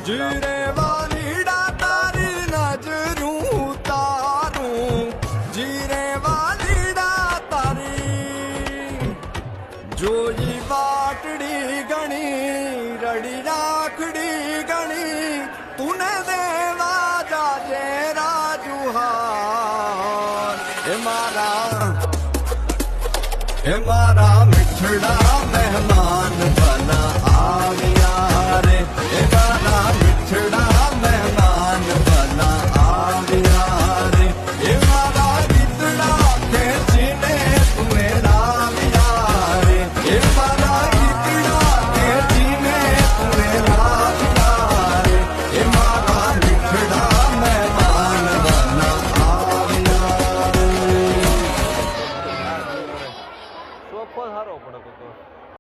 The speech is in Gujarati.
જીરે વાલીડા તારી નજરું તારું જીરે વાલીડા તારી જોઈ વાટડી ગણી રડી રાખડી ગણી તુને દેવા જાજે રાજુહાર એ મારા મિઠડા મહેમાન બના આવ્યા રે એ મારા મિઠડા મહેમાન બના આવ્યા રે એ મારા ગીતડા ખેંચીને તુએ લાવ્યા રે એ મારા ગીતડા ખેંચીને તુએ લાવ્યા રે એ મારા મિઠડા મહેમાન બના આવ્યા રે ચોખ્ખો સારો પડે તો